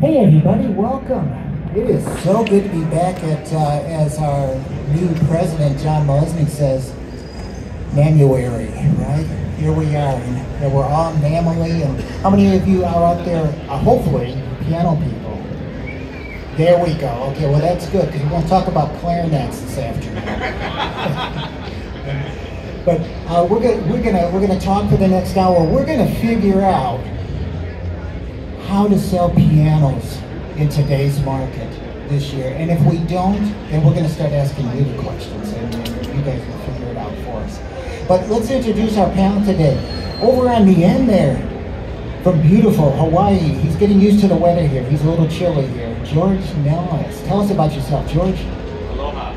Hey everybody, welcome. It is so good to be back at, as our new president, John Mosney, says, Namuary, right? Here we are, and we're all namely, and how many of you are out there, hopefully, piano people? There we go. Okay, well that's good, because we're going to talk about clarinets this afternoon. But we're gonna talk for the next hour. We're gonna figure out how to sell pianos in today's market this year. And if we don't, then we're going to start asking you the questions, and you guys will figure it out for us. But let's introduce our panel today. Over on the end there, from beautiful Hawaii, he's getting used to the weather here. He's a little chilly here. George Nelles. Tell us about yourself, George. Aloha.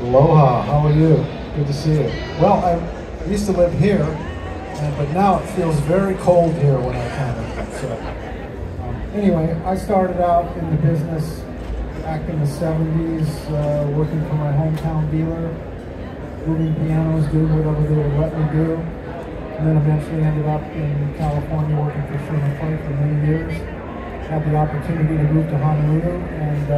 Aloha, how are you? Good to see you. Well, I used to live here, but now it feels very cold here when I come. So, anyway, I started out in the business back in the 70s, working for my hometown dealer, moving pianos, doing whatever they would let me do. And then eventually ended up in California working for Sherman Clay for many years. Had the opportunity to move to Honolulu and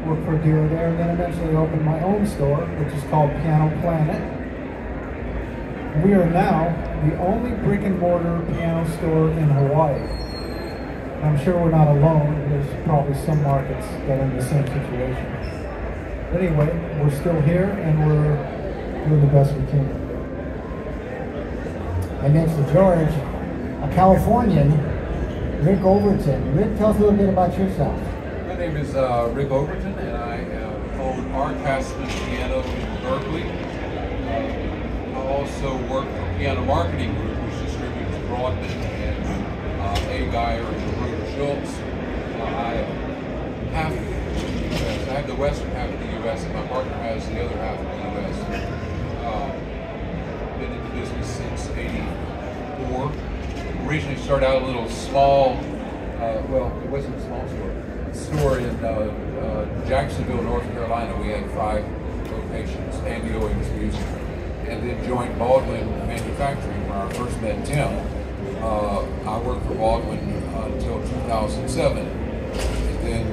work for a dealer there, and then eventually opened my own store, which is called Piano Planet. We are now the only brick and mortar piano store in Hawaii. I'm sure we're not alone. There's probably some markets that are in the same situation. But anyway, we're still here and we're doing the best we can. And next to George, a Californian, Rick Overton. Rick, tell us a little bit about yourself. My name is Rick Overton, and I own R. Castman Piano in Berkeley. I also work for Piano Marketing Group, which distributes Broadman and A. Geyer and Schultz. I have the U.S. I have the western half of the U.S. and my partner has the other half of the U.S. Been in the business since '84. Originally started out a little small, well, it wasn't a small store in Jacksonville, North Carolina. We had 5 locations, Andy Owings Music, and then joined Baldwin Manufacturing, where I first met Tim. I worked for Baldwin until 2007, and then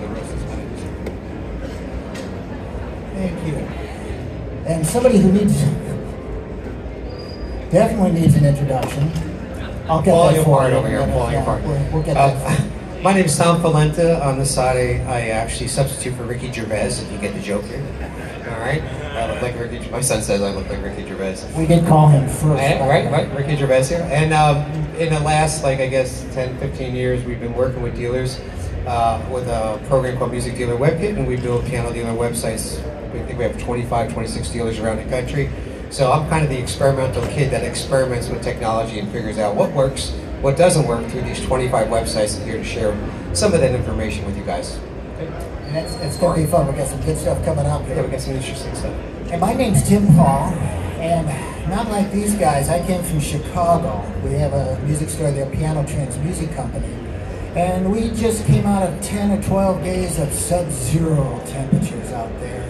the rest is kind of history. Thank you. And somebody who definitely needs an introduction. I'll get Falling that for apart you. over here, falling apart. We'll get that. My name is Tom Folenta. On the side, I actually substitute for Ricky Gervais, if you get the joke here. All right? I look like Ricky. My son says I look like Ricky Gervais. We did call him first. Right, Ricky Gervais here. And in the last, 10, 15 years, we've been working with dealers with a program called Music Dealer WebKit, and we build piano dealer websites. I think we have 25, 26 dealers around the country. So I'm kind of the experimental kid that experiments with technology and figures out what works, what doesn't work through these 25 websites, and here to share some of that information with you guys. Okay. And it's going to be fun. We've got some good stuff coming up here. Yeah, we got some interesting stuff. And my name's Tim Paul, and not like these guys. I came from Chicago. We have a music store there, Piano Trends Music Company. And we just came out of 10 or 12 days of sub-zero temperatures out there.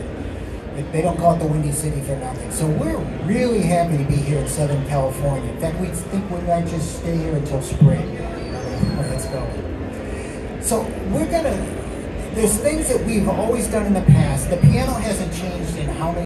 They don't call it the Windy City for nothing. So we're really happy to be here in Southern California. In fact, we think we might just stay here until spring. Let's go. So there's things that we've always done in the past. The piano hasn't changed in how many